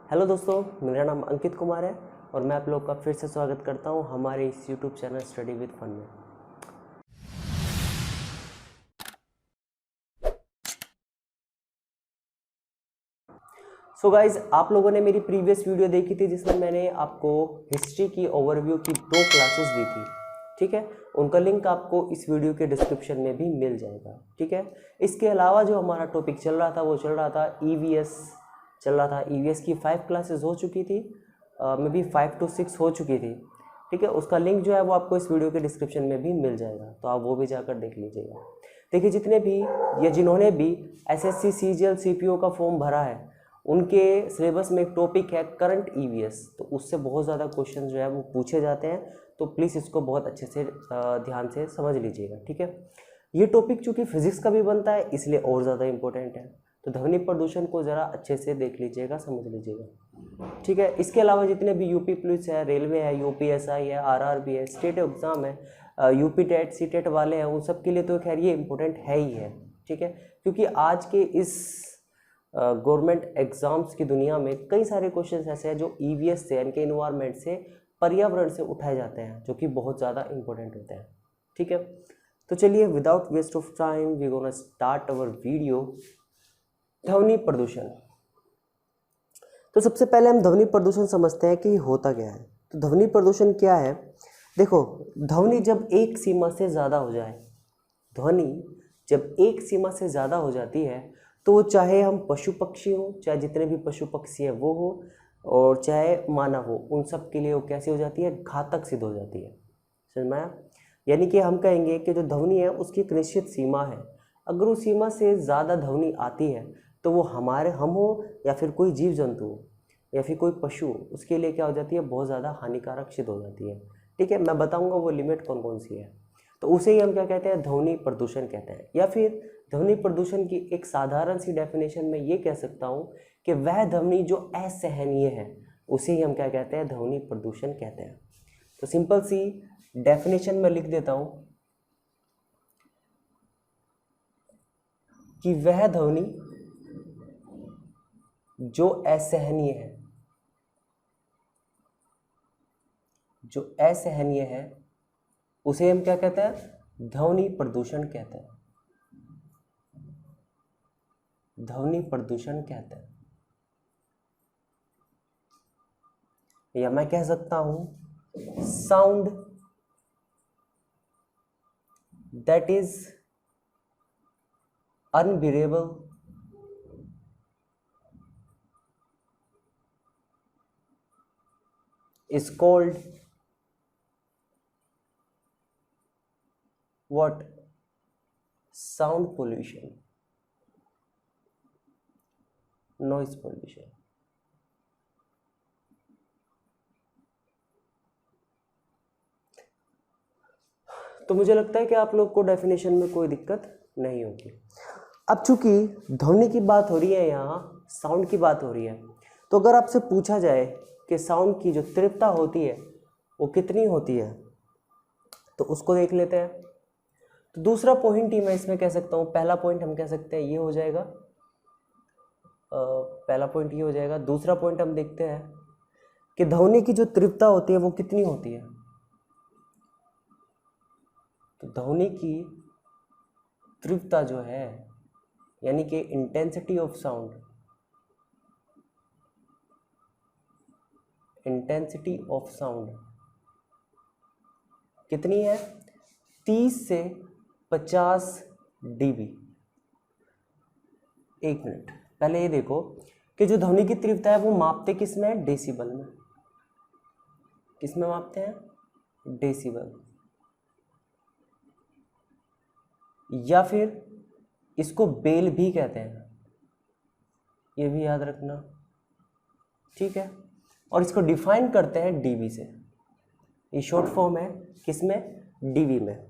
Hello दोस्तों, मेरा नाम अंकित कुमार है और मैं आप लोग का फिर से स्वागत करता हूं हमारे इस YouTube channel study with fun में। सो गाइज, आप लोगों ने मेरी प्रीवियस वीडियो देखी थी जिसमें मैंने आपको हिस्ट्री की ओवरव्यू की 2 क्लासेस दी थी। ठीक है, उनका लिंक आपको इस वीडियो के डिस्क्रिप्शन में भी मिल जाएगा। ठीक है, इसके अलावा जो हमारा टॉपिक चल रहा था वो चल रहा था ईवीएस चल रहा था। ईवीएस की 5 क्लासेस हो चुकी थी, मे बी 5 to 6 हो चुकी थी। ठीक है, उसका लिंक जो है वो आपको इस वीडियो के डिस्क्रिप्शन में भी मिल जाएगा, तो आप वो भी जाकर देख लीजिएगा। देखिए, जितने भी या जिन्होंने भी एसएससी सीजीएल सीपीओ का फॉर्म भरा है उनके सिलेबस में एक टॉपिक है करंट ईवीएस, तो उससे बहुत ज़्यादा क्वेश्चन जो है वो पूछे जाते हैं, तो प्लीज़ इसको बहुत अच्छे से ध्यान से समझ लीजिएगा। ठीक है, ये टॉपिक चूँकि फिजिक्स का भी बनता है इसलिए और ज़्यादा इंपॉर्टेंट है, तो ध्वनि प्रदूषण को ज़रा अच्छे से देख लीजिएगा, समझ लीजिएगा। ठीक है, इसके अलावा जितने भी यूपी पुलिस है, रेलवे है, यूपीएसआई है, आरआरबी है, स्टेट एग्ज़ाम है, यूपी टेट सी टेट वाले हैं, उन सब के लिए तो खैर ये इम्पोर्टेंट है ही है। ठीक है, क्योंकि आज के इस गवर्नमेंट एग्जाम्स की दुनिया में कई सारे क्वेश्चन ऐसे हैं जो ईवीएस से यानी कि इन्वायरमेंट से, पर्यावरण से उठाए जाते हैं, जो कि बहुत ज़्यादा इंपॉर्टेंट होते हैं। ठीक है, तो चलिए without waste of time we gonna start our video. ध्वनि प्रदूषण। तो सबसे पहले हम ध्वनि प्रदूषण समझते हैं कि होता क्या है। तो ध्वनि प्रदूषण क्या है? देखो, ध्वनि जब एक सीमा से ज़्यादा हो जाए, ध्वनि जब एक सीमा से ज़्यादा हो जाती है तो वो चाहे हम पशु पक्षी हो, चाहे जितने भी पशु पक्षी है वो हो, और चाहे मानव हो, उन सब के लिए वो कैसी हो जाती है? घातक सिद्ध हो जाती है। समझ में आया? यानी कि हम कहेंगे कि जो ध्वनि है उसकी एक निश्चित सीमा है, अगर उस सीमा से ज़्यादा ध्वनि आती है तो वो हम हो या फिर कोई जीव जंतु हो या फिर कोई पशु, उसके लिए क्या हो जाती है? बहुत ज़्यादा हानिकारक सिद्ध हो जाती है। ठीक है, मैं बताऊंगा वो लिमिट कौन कौन सी है। तो उसे ही हम क्या कहते हैं? ध्वनि प्रदूषण कहते हैं। या फिर ध्वनि प्रदूषण की एक साधारण सी डेफिनेशन में ये कह सकता हूँ कि वह ध्वनि जो असहनीय है उसे ही हम क्या कहते हैं? ध्वनि प्रदूषण कहते हैं। तो सिंपल सी डेफिनेशन में लिख देता हूँ कि वह ध्वनि जो असहनीय है, जो असहनीय है उसे हम क्या कहते हैं? ध्वनि प्रदूषण कहते हैं। ध्वनि प्रदूषण कहते हैं, या मैं कह सकता हूं sound that is unbearable is called what? Sound pollution, noise pollution। तो मुझे लगता है कि आप लोग को डेफिनेशन में कोई दिक्कत नहीं होगी। अब चूंकि ध्वनि की बात हो रही है, यहाँ साउंड की बात हो रही है, तो अगर आपसे पूछा जाए कि साउंड की जो तीव्रता होती है वो कितनी होती है, तो उसको देख लेते हैं। तो दूसरा पॉइंट ही मैं इसमें कह सकता हूँ, पहला पॉइंट हम कह सकते हैं ये हो जाएगा, पहला पॉइंट ये हो जाएगा। दूसरा पॉइंट हम देखते हैं कि ध्वनि की जो तीव्रता होती है वो कितनी होती है। तो ध्वनि की तीव्रता जो है यानी कि intensity of sound, intensity of sound कितनी है? 30 से 50 dB। एक मिनट, पहले ये देखो कि जो ध्वनि की तीव्रता है वो मापते किस में है? डेसिबल में। किस में मापते हैं? डेसिबल। या फिर इसको बेल भी कहते हैं, ये भी याद रखना। ठीक है, और इसको डिफाइन करते हैं डीबी से। ये शॉर्ट फॉर्म है किसमें? डीबी में।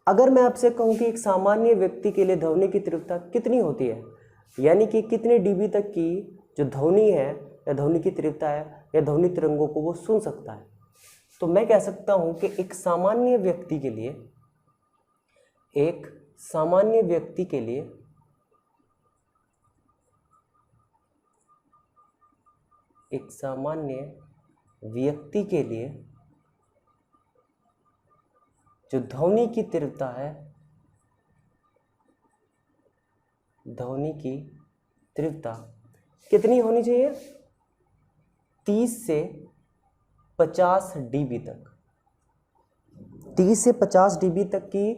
अगर मैं आपसे कहूँ कि एक सामान्य व्यक्ति के लिए ध्वनि की तीव्रता कितनी होती है, यानी कि कितने डीबी तक की जो ध्वनि है या ध्वनि की तीव्रता है या ध्वनि तरंगों को वो सुन सकता है, तो मैं कह सकता हूँ कि एक सामान्य व्यक्ति के लिए, एक सामान्य व्यक्ति के लिए एक सामान्य व्यक्ति के लिए जो ध्वनि की तीव्रता है, ध्वनि की तीव्रता कितनी होनी चाहिए? 30 से 50 dB तक। 30 से 50 dB तक की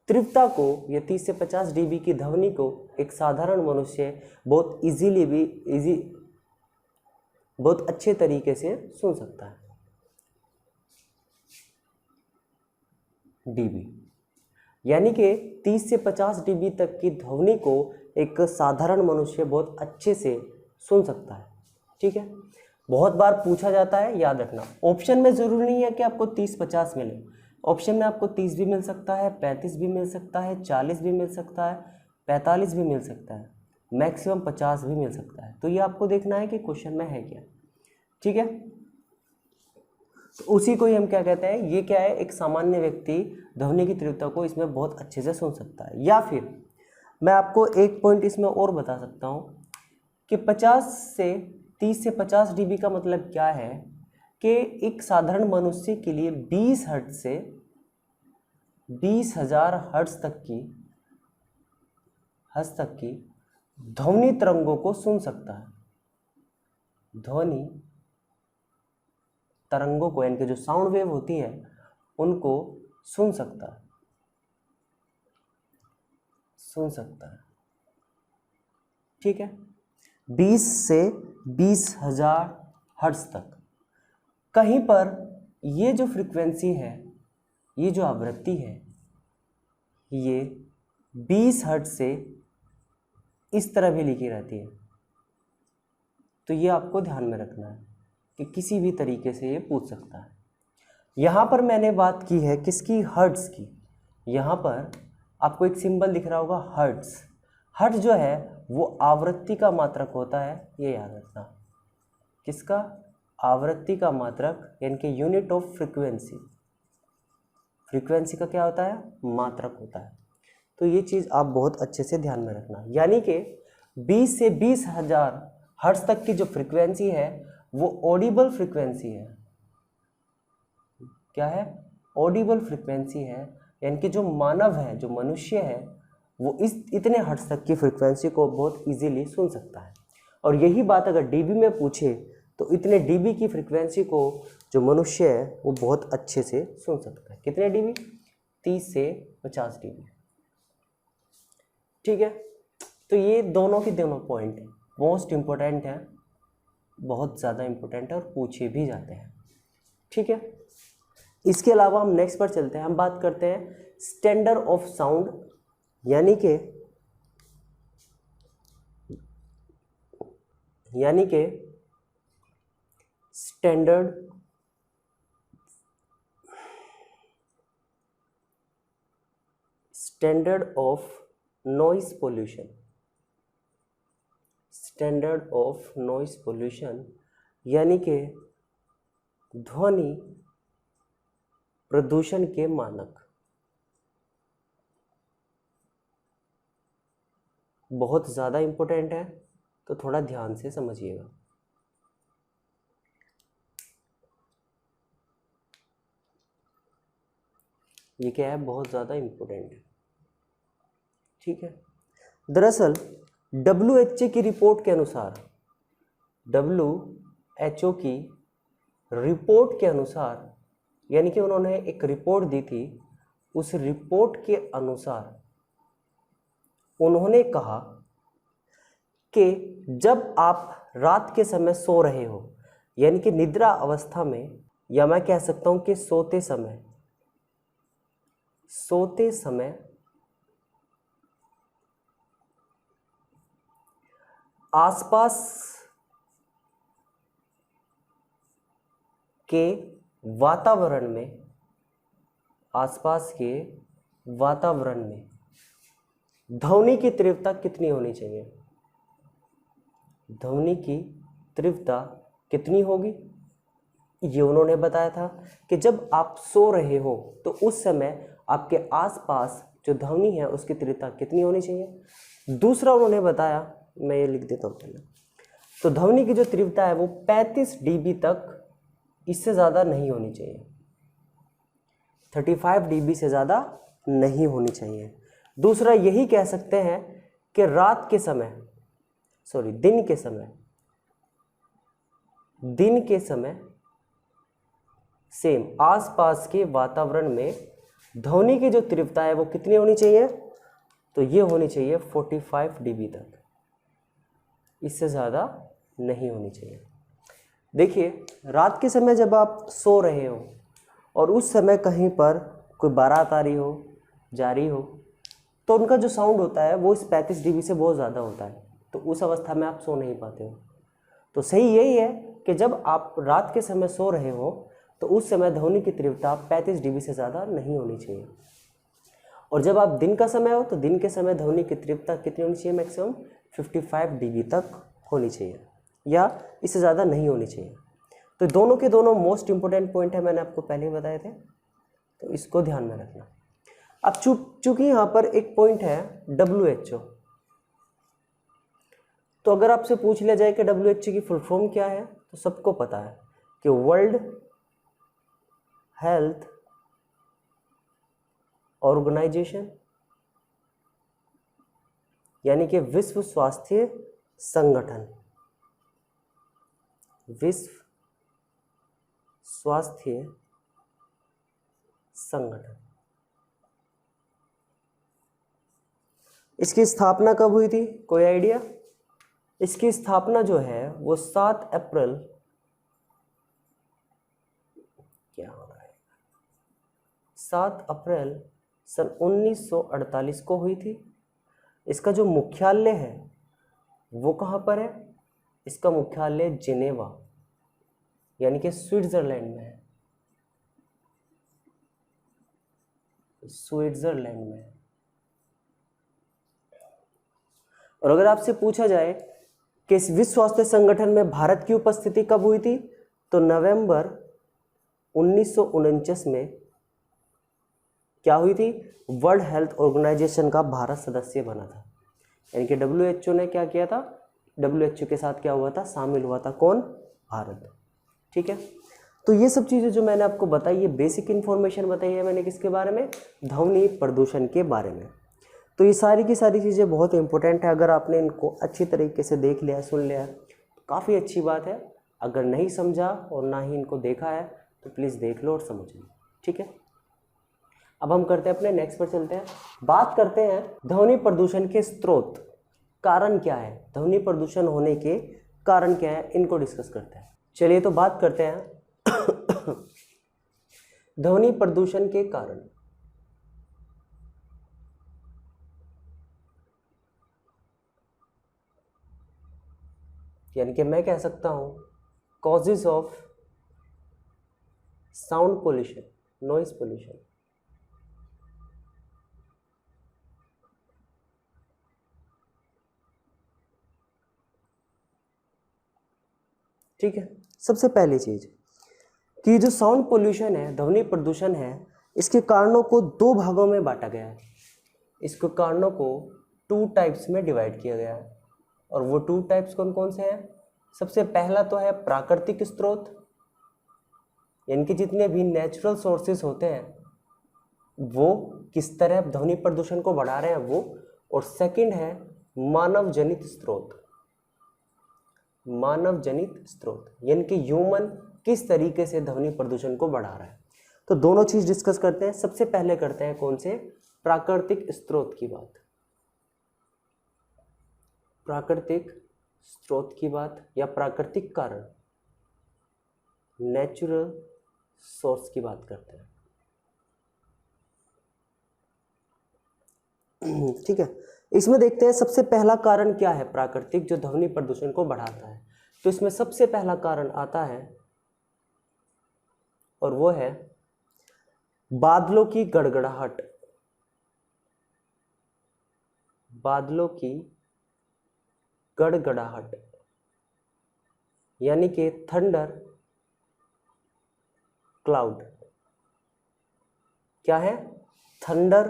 तीव्रता को या 30 से 50 dB की ध्वनि को एक साधारण मनुष्य बहुत अच्छे तरीके से सुन सकता है। dB यानी कि 30 से 50 dB तक की ध्वनि को एक साधारण मनुष्य बहुत अच्छे से सुन सकता है। ठीक है, बहुत बार पूछा जाता है, याद रखना। ऑप्शन में ज़रूरी नहीं है कि आपको 30-50 मिले, ऑप्शन में आपको 30 भी मिल सकता है, 35 भी मिल सकता है, 40 भी मिल सकता है, 45 भी मिल सकता है, मैक्सिमम 50 भी मिल सकता है। तो ये आपको देखना है कि क्वेश्चन में है क्या। ठीक है, तो उसी को ही हम क्या कहते हैं, ये क्या है, एक सामान्य व्यक्ति ध्वनि की तीव्रता को इसमें बहुत अच्छे से सुन सकता है। या फिर मैं आपको एक पॉइंट इसमें और बता सकता हूँ कि 30 से 50 dB का मतलब क्या है कि एक साधारण मनुष्य के लिए 20 हर्ट्ज से 20,000 हर्ट्ज तक की ध्वनि तरंगों को सुन सकता है। ध्वनि तरंगों को, यानी कि जो साउंड वेव होती है, उनको सुन सकता है। ठीक है, 20 से 20,000 हर्ट्ज तक। कहीं पर ये जो फ्रीक्वेंसी है, ये जो आवृत्ति है, ये 20 हर्ट्ज से इस तरह भी लिखी रहती है। तो ये आपको ध्यान में रखना है कि किसी भी तरीके से ये पूछ सकता है। यहाँ पर मैंने बात की है किसकी? हर्ट्ज की। यहाँ पर आपको एक सिंबल दिख रहा होगा, हर्ट्ज। हर्ट्ज जो है वो आवृत्ति का मात्रक होता है, ये याद रखना। किसका? आवृत्ति का मात्रक, यानी कि यूनिट ऑफ फ्रीक्वेंसी। फ्रीक्वेंसी का क्या होता है? मात्रक होता है। तो ये चीज़ आप बहुत अच्छे से ध्यान में रखना। यानी कि 20 से 20,000 हर्ट्ज तक की जो फ्रीक्वेंसी है वो ऑडिबल फ्रीक्वेंसी है। क्या है? ऑडिबल फ्रीक्वेंसी है, यानी कि जो मानव है, जो मनुष्य है, वो इतने हर्ट्ज तक की फ्रीक्वेंसी को बहुत इजीली सुन सकता है। और यही बात अगर डीबी में पूछे तो इतने डीबी की फ्रीक्वेंसी को जो मनुष्य है वो बहुत अच्छे से सुन सकता है। कितने डीबी? 30 से 50 डीबी। ठीक है, तो ये दोनों के दोनों पॉइंट है, मोस्ट इम्पोर्टेंट है, बहुत ज़्यादा इम्पोर्टेंट है और पूछे भी जाते हैं। ठीक है, इसके अलावा हम नेक्स्ट पर चलते हैं। हम बात करते हैं स्टैंडर्ड ऑफ साउंड, यानी कि standard of noise pollution. Standard of noise pollution यानी कि ध्वनि प्रदूषण के मानक। बहुत ज़्यादा इम्पोर्टेंट है, तो थोड़ा ध्यान से समझिएगा। ये क्या है? बहुत ज़्यादा इम्पोर्टेंट है। ठीक है, दरअसल WHO की रिपोर्ट के अनुसार, WHO की रिपोर्ट के अनुसार, यानी कि उन्होंने एक रिपोर्ट दी थी, उस रिपोर्ट के अनुसार उन्होंने कहा कि जब आप रात के समय सो रहे हो, यानी कि निद्रा अवस्था में, या मैं कह सकता हूं कि सोते समय आसपास के वातावरण में ध्वनि की तीव्रता कितनी होनी चाहिए? ध्वनि की तीव्रता कितनी होगी? ये उन्होंने बताया था कि जब आप सो रहे हो तो उस समय आपके आसपास जो ध्वनि है उसकी तीव्रता कितनी होनी चाहिए। दूसरा उन्होंने बताया, मैं ये लिख देता हूँ पहले, तो ध्वनि की जो तीव्रता है वो 35 dB तक, इससे ज़्यादा नहीं होनी चाहिए, 35 dB से ज़्यादा नहीं होनी चाहिए। दूसरा यही कह सकते हैं कि रात के समय, सॉरी दिन के समय सेम आसपास के वातावरण में ध्वनि की जो तीव्रता है वो कितनी होनी चाहिए, तो ये होनी चाहिए 45 dB तक, इससे ज़्यादा नहीं होनी चाहिए। देखिए, रात के समय जब आप सो रहे हो और उस समय कहीं पर कोई बारात आ रही हो, जा रही हो, तो उनका जो साउंड होता है वो इस 35 dB से बहुत ज़्यादा होता है, तो उस अवस्था में आप सो नहीं पाते हो। तो सही यही है कि जब आप रात के समय सो रहे हो तो उस समय ध्वनि की तीव्रता 35 dB से ज़्यादा नहीं होनी चाहिए। और जब आप दिन का समय हो तो दिन के समय ध्वनि की तीव्रता कितनी होनी चाहिए, मैक्सिमम 55 dB तक होनी चाहिए, या इससे ज़्यादा नहीं होनी चाहिए। तो दोनों के दोनों मोस्ट इंपॉर्टेंट पॉइंट है, मैंने आपको पहले ही बताए थे, तो इसको ध्यान में रखना। अब चूंकि यहाँ पर एक पॉइंट है WHO, तो अगर आपसे पूछ लिया जाए कि WHO की फुल फॉर्म क्या है, तो सबको पता है कि वर्ल्ड हेल्थ ऑर्गेनाइजेशन, यानी कि विश्व स्वास्थ्य संगठन, विश्व स्वास्थ्य संगठन। इसकी स्थापना कब हुई थी, कोई आइडिया? इसकी स्थापना जो है वो 7 अप्रैल, क्या हो रहा है, 7 अप्रैल सन 1948 को हुई थी। इसका जो मुख्यालय है वो कहाँ पर है? इसका मुख्यालय जिनेवा, यानी कि स्विट्जरलैंड में है, स्विट्जरलैंड में। और अगर आपसे पूछा जाए कि इस विश्व स्वास्थ्य संगठन में भारत की उपस्थिति कब हुई थी, तो नवंबर 1949 में क्या हुई थी, वर्ल्ड हेल्थ ऑर्गेनाइजेशन का भारत सदस्य बना था। यानी कि WHO ने क्या किया था, WHO के साथ क्या हुआ था, शामिल हुआ था, कौन, भारत। ठीक है, तो ये सब चीज़ें जो मैंने आपको बताई, ये बेसिक इन्फॉर्मेशन बताई है मैंने किसके बारे में, ध्वनि प्रदूषण के बारे में। तो ये सारी की सारी चीज़ें बहुत इंपॉर्टेंट है। अगर आपने इनको अच्छी तरीके से देख लिया, सुन लिया, तो काफ़ी अच्छी बात है। अगर नहीं समझा और ना ही इनको देखा है तो प्लीज़ देख लो और समझ लो। ठीक है, अब हम करते हैं अपने नेक्स्ट पर चलते हैं, बात करते हैं ध्वनि प्रदूषण के स्रोत, कारण क्या है, ध्वनि प्रदूषण होने के कारण क्या है, इनको डिस्कस करते हैं। चलिए तो बात करते हैं ध्वनि प्रदूषण के कारण। यानी कि मैं कह सकता हूं causes of sound pollution, noise pollution. ठीक है, सबसे पहली चीज कि जो साउंड पोल्यूशन है, ध्वनि प्रदूषण है, इसके कारणों को 2 भागों में बांटा गया है। इसके कारणों को 2 टाइप्स में डिवाइड किया गया है, और वो 2 टाइप्स कौन कौन से हैं? सबसे पहला तो है प्राकृतिक स्रोत, यानी कि जितने भी नेचुरल सोर्सेज होते हैं वो किस तरह ध्वनि प्रदूषण को बढ़ा रहे हैं वो। और सेकंड है मानव जनित स्रोत, मानव जनित स्रोत, यानी कि ह्यूमन किस तरीके से ध्वनि प्रदूषण को बढ़ा रहा है। तो दोनों चीज डिस्कस करते हैं। सबसे पहले करते हैं कौन से, प्राकृतिक स्रोत की बात, प्राकृतिक स्रोत की बात, या प्राकृतिक कारण, नेचुरल सोर्स की बात करते हैं। ठीक है, इसमें देखते हैं सबसे पहला कारण क्या है प्राकृतिक, जो ध्वनि प्रदूषण को बढ़ाता है। तो इसमें सबसे पहला कारण आता है और वो है बादलों की गड़गड़ाहट, बादलों की गड़गड़ाहट, यानी कि थंडर क्लाउड। क्या है? Thunder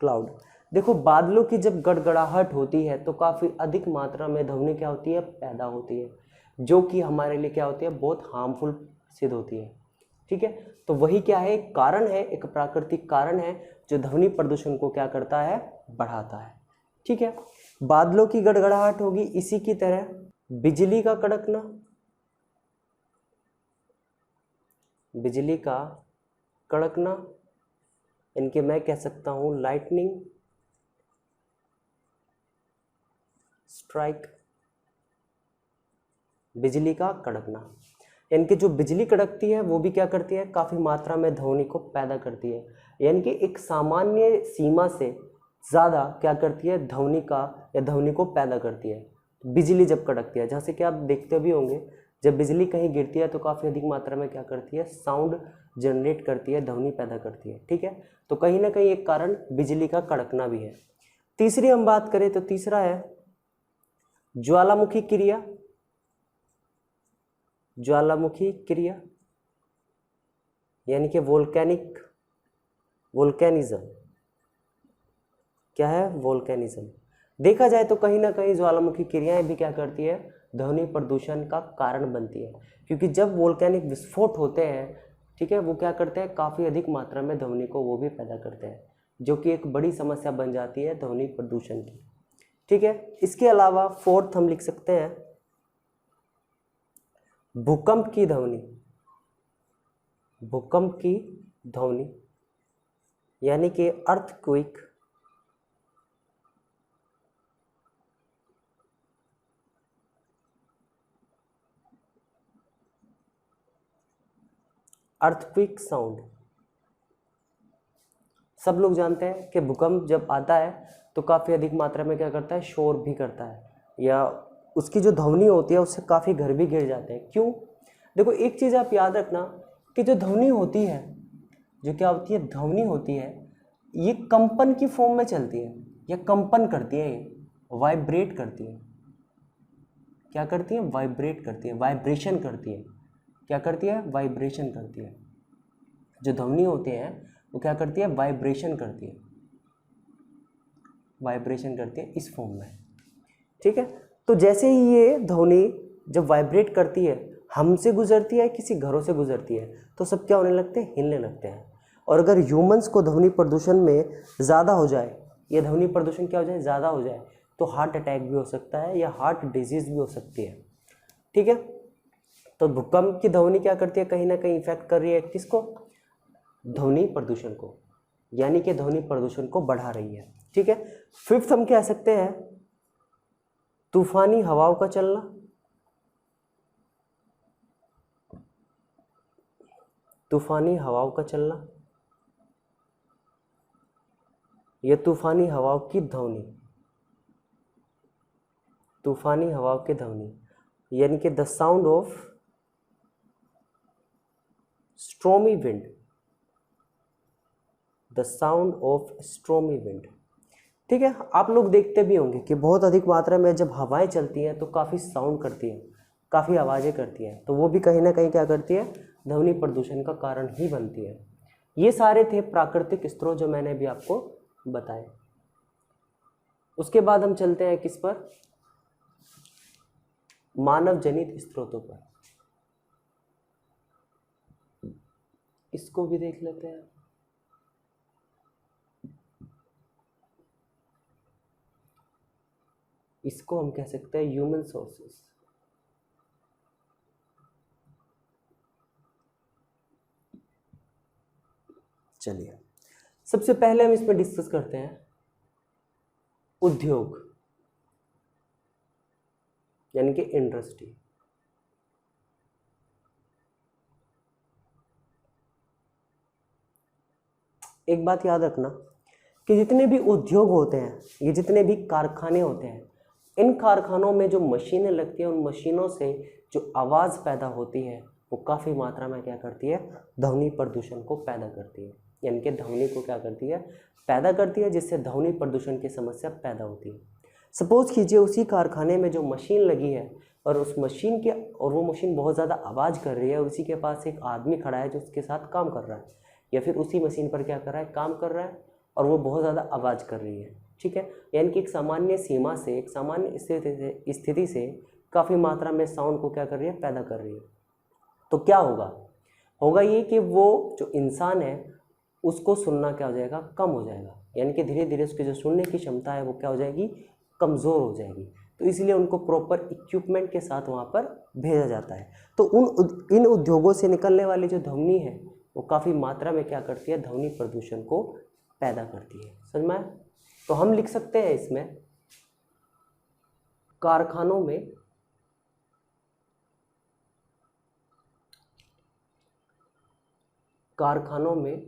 cloud. देखो, बादलों की जब गड़गड़ाहट होती है तो काफी अधिक मात्रा में ध्वनि क्या होती है, पैदा होती है। जो कि हमारे लिए क्या होती है, बहुत हार्मफुल सिद्ध होती है। ठीक है, तो वही क्या है, एक कारण है, एक प्राकृतिक कारण है जो ध्वनि प्रदूषण को क्या करता है, बढ़ाता है। ठीक है, बादलों की गड़गड़ाहट होगी, इसी की तरह बिजली का कड़कना, बिजली का कड़कना, इनके मैं कह सकता हूं लाइटनिंग स्ट्राइक, बिजली का कड़कना, यानी कि जो बिजली कड़कती है वो भी क्या करती है, काफ़ी मात्रा में ध्वनि को पैदा करती है, यानी कि एक सामान्य सीमा से ज़्यादा क्या करती है, ध्वनि का या ध्वनि को पैदा करती है बिजली जब कड़कती है। जैसे कि आप देखते भी होंगे, जब बिजली कहीं गिरती है तो काफ़ी अधिक मात्रा में क्या करती है, साउंड जनरेट करती है, ध्वनि पैदा करती है। ठीक है, तो कहीं ना कहीं एक कारण बिजली का कड़कना भी है। तीसरी हम बात करें तो तीसरा है ज्वालामुखी क्रिया, ज्वालामुखी क्रिया यानी कि वोल्केनिज्म। क्या है, वोल्केनिज्म। देखा जाए तो कहीं ना कहीं ज्वालामुखी क्रियाएं भी क्या करती है, ध्वनि प्रदूषण का कारण बनती है, क्योंकि जब वोल्केनिक विस्फोट होते हैं, ठीक है, वो क्या करते हैं, काफ़ी अधिक मात्रा में ध्वनि को वो भी पैदा करते हैं, जो कि एक बड़ी समस्या बन जाती है ध्वनि प्रदूषण की। ठीक है, इसके अलावा फोर्थ हम लिख सकते हैं भूकंप की ध्वनि, भूकंप की ध्वनि यानी कि अर्थक्वेक, अर्थक्वेक साउंड। सब लोग जानते हैं कि भूकंप जब आता है तो काफ़ी अधिक मात्रा में क्या करता है, शोर भी करता है, या उसकी जो ध्वनि होती है उससे काफ़ी घर भी गिर जाते हैं। क्यों? देखो, एक चीज़ आप याद रखना कि जो ध्वनि होती है, जो क्या होती है, ध्वनि होती है, ये कंपन की फॉर्म में चलती है, या कंपन करती है, वाइब्रेट करती है। क्या करती है, वाइब्रेट करती है, वाइब्रेशन करती है। क्या करती है, वाइब्रेशन करती है। जो ध्वनि होते हैं वो क्या करती है, वाइब्रेशन करती है, वाइब्रेशन करती है इस फॉर्म में। ठीक है, तो जैसे ही ये ध्वनि जब वाइब्रेट करती है, हमसे गुजरती है, किसी घरों से गुजरती है, तो सब क्या होने लगते हैं, हिलने लगते हैं। और अगर ह्यूमंस को ध्वनि प्रदूषण में ज़्यादा हो जाए, या ध्वनि प्रदूषण क्या हो जाए, ज़्यादा हो जाए, तो हार्ट अटैक भी हो सकता है, या हार्ट डिजीज भी हो सकती है। ठीक है, तो भूकंप की ध्वनि क्या करती है, कहीं ना कहीं इफेक्ट कर रही है किसको, ध्वनि प्रदूषण को, यानी कि ध्वनि प्रदूषण को बढ़ा रही है। ठीक है, फिफ्थ हम कह सकते हैं तूफानी हवाओं का चलना, तूफानी हवाओं का चलना, या तूफानी हवाओं की ध्वनि, तूफानी हवाओं की ध्वनि यानी कि the sound of stormy wind, the sound of stormy wind. ठीक है, आप लोग देखते भी होंगे कि बहुत अधिक मात्रा में जब हवाएं चलती हैं तो काफ़ी साउंड करती हैं, काफ़ी आवाज़ें करती हैं, तो वो भी कहीं ना कहीं क्या करती है, ध्वनि प्रदूषण का कारण ही बनती है। ये सारे थे प्राकृतिक स्रोत जो मैंने भी आपको बताए। उसके बाद हम चलते हैं किस पर, मानव जनित स्रोतों पर। इसको भी देख लेते हैं। इसको हम कह सकते हैं ह्यूमन सोर्सेस। चलिए, सबसे पहले हम इसमें डिस्कस करते हैं उद्योग यानी कि इंडस्ट्री। एक बात याद रखना कि जितने भी उद्योग होते हैं, ये जितने भी कारखाने होते हैं, इन कारखानों में जो मशीनें लगती हैं, उन मशीनों से जो आवाज़ पैदा होती है वो काफ़ी मात्रा में क्या करती है, ध्वनि प्रदूषण को पैदा करती है, यानी कि ध्वनि को क्या करती है, पैदा करती है, जिससे ध्वनि प्रदूषण की समस्या पैदा होती है। सपोज कीजिए उसी कारखाने में जो मशीन लगी है और उस मशीन के और वो मशीन बहुत ज़्यादा आवाज़ कर रही है, और उसी के पास एक आदमी खड़ा है जो उसके साथ काम कर रहा है, या फिर उसी मशीन पर क्या कर रहा है, काम कर रहा है, और वो बहुत ज़्यादा आवाज़ कर रही है। ठीक है, यानी कि एक सामान्य सीमा से, एक सामान्य स्थिति से काफ़ी मात्रा में साउंड को क्या कर रही है, पैदा कर रही है। तो क्या होगा ये कि वो जो इंसान है उसको सुनना क्या हो जाएगा, कम हो जाएगा, यानी कि धीरे धीरे उसकी जो सुनने की क्षमता है वो क्या हो जाएगी, कमज़ोर हो जाएगी। तो इसलिए उनको प्रॉपर इक्विपमेंट के साथ वहाँ पर भेजा जाता है। तो इन उद्योगों से निकलने वाली जो ध्वनि है वो काफ़ी मात्रा में क्या करती है, ध्वनि प्रदूषण को पैदा करती है। समझ में आया? तो हम लिख सकते हैं इसमें कारखानों में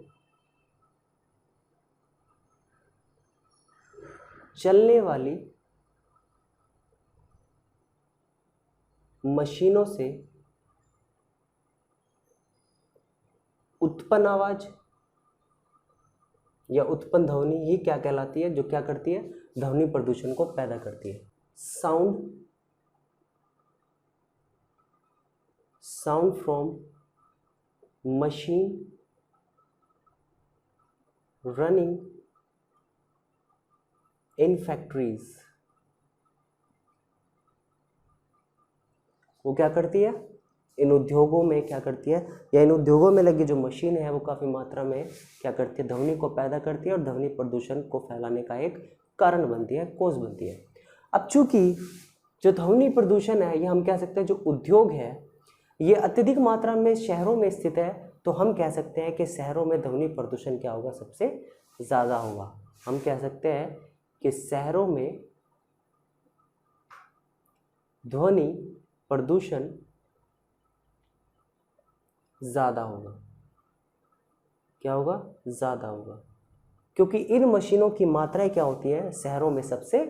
चलने वाली मशीनों से उत्पन्न आवाज या उत्पन्न ध्वनि ही क्या कहलाती है, जो क्या करती है, ध्वनि प्रदूषण को पैदा करती है। Sound from machine running in factories, वो क्या करती है, इन उद्योगों में क्या करती है, या इन उद्योगों में लगी जो मशीन है वो काफ़ी मात्रा में क्या करती है, ध्वनि को पैदा करती है और ध्वनि प्रदूषण को फैलाने का एक कारण बनती है, कोज बनती है। अब चूंकि जो ध्वनि प्रदूषण है ये हम कह सकते हैं जो उद्योग है ये अत्यधिक मात्रा में शहरों में स्थित है, तो हम कह सकते हैं कि शहरों में ध्वनि प्रदूषण क्या होगा, सबसे ज़्यादा होगा। हम कह सकते हैं कि शहरों में ध्वनि प्रदूषण ज़्यादा होगा। क्या होगा, ज़्यादा होगा, क्योंकि इन मशीनों की मात्राएं क्या होती है, शहरों में सबसे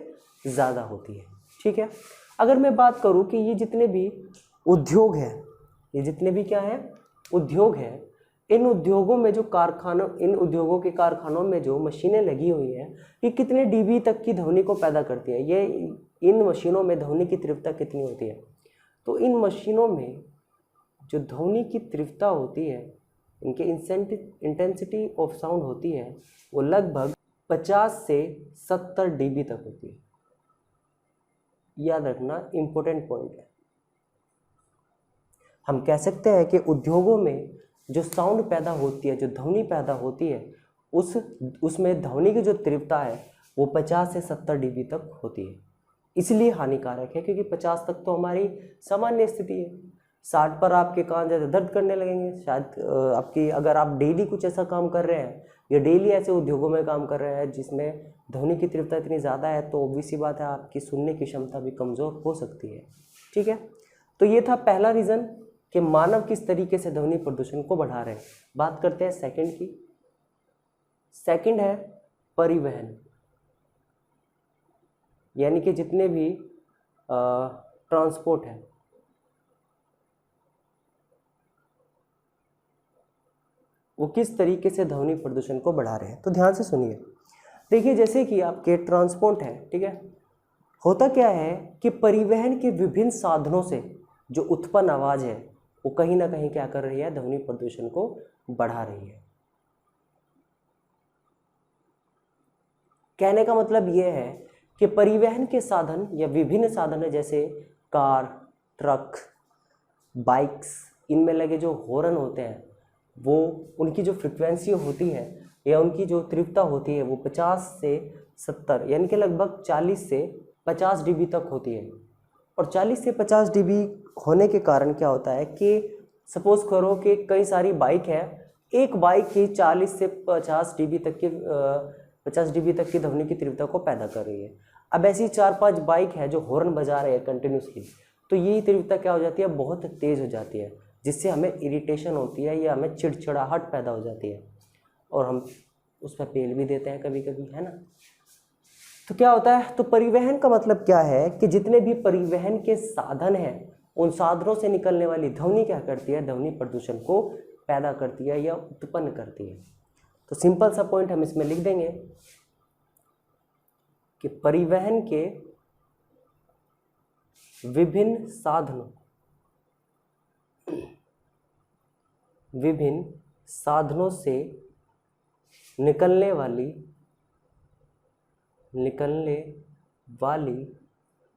ज़्यादा होती है। ठीक है, अगर मैं बात करूं कि ये जितने भी उद्योग हैं, ये जितने भी क्या है, उद्योग है, इन उद्योगों में जो कारखानों, इन उद्योगों के कारखानों में जो मशीनें लगी हुई हैं ये कितने डीबी तक की ध्वनि को पैदा करती है, ये इन मशीनों में ध्वनि की तीव्रता कितनी होती है। तो इन मशीनों में जो ध्वनि की तीव्रता होती है, इनके इंटेंसिटी ऑफ साउंड होती है वो लगभग 50 से 70 डीबी तक होती है। याद रखना, इंपॉर्टेंट पॉइंट है। हम कह सकते हैं कि उद्योगों में जो साउंड पैदा होती है, जो ध्वनि पैदा होती है, उसमें ध्वनि की जो तीव्रता है वो 50 से 70 डीबी तक होती है। इसलिए हानिकारक है क्योंकि 50 तक तो हमारी सामान्य स्थिति है, 60 पर आपके कान जैसे दर्द करने लगेंगे। शायद आपकी, अगर आप डेली कुछ ऐसा काम कर रहे हैं या डेली ऐसे उद्योगों में काम कर रहे हैं जिसमें ध्वनि की तीव्रता इतनी ज़्यादा है, तो ऑब्वियस सी बात है आपकी सुनने की क्षमता भी कमज़ोर हो सकती है। ठीक है, तो ये था पहला रीज़न कि मानव किस तरीके से ध्वनि प्रदूषण को बढ़ा रहे हैं। बात करते हैं सेकंड की। सेकंड है परिवहन, यानी कि जितने भी ट्रांसपोर्ट है, वो किस तरीके से ध्वनि प्रदूषण को बढ़ा रहे हैं। तो ध्यान से सुनिए। देखिए, जैसे कि आपके ट्रांसपोर्ट है, ठीक है, होता क्या है कि परिवहन के विभिन्न साधनों से जो उत्पन्न आवाज़ है वो कहीं ना कहीं क्या कर रही है, ध्वनि प्रदूषण को बढ़ा रही है। कहने का मतलब ये है कि परिवहन के साधन या विभिन्न साधन है, जैसे कार, ट्रक, बाइक्स, इनमें लगे जो हॉर्न होते हैं वो, उनकी जो फ्रिक्वेंसी होती है या उनकी जो तीव्रता होती है वो 50 से 70 यानी कि लगभग 40 से 50 डीबी तक होती है। और 40 से 50 डीबी होने के कारण क्या होता है कि सपोज करो कि कई सारी बाइक है, एक बाइक ही 40 से 50 डीबी तक की 50 डीबी तक की ध्वनि की तीव्रता को पैदा कर रही है। अब ऐसी 4-5 बाइक है जो हॉर्न बजा रहे हैं कंटिन्यूसली, तो यही तीव्रता क्या हो जाती है, बहुत तेज़ हो जाती है, जिससे हमें इरिटेशन होती है या हमें चिड़चिड़ाहट पैदा हो जाती है और हम उस पर पेल भी देते हैं कभी कभी, है ना। तो क्या होता है, तो परिवहन का मतलब क्या है कि जितने भी परिवहन के साधन हैं उन साधनों से निकलने वाली ध्वनि क्या करती है, ध्वनि प्रदूषण को पैदा करती है या उत्पन्न करती है। तो सिंपल सा पॉइंट हम इसमें लिख देंगे कि परिवहन के विभिन्न साधनों से निकलने वाली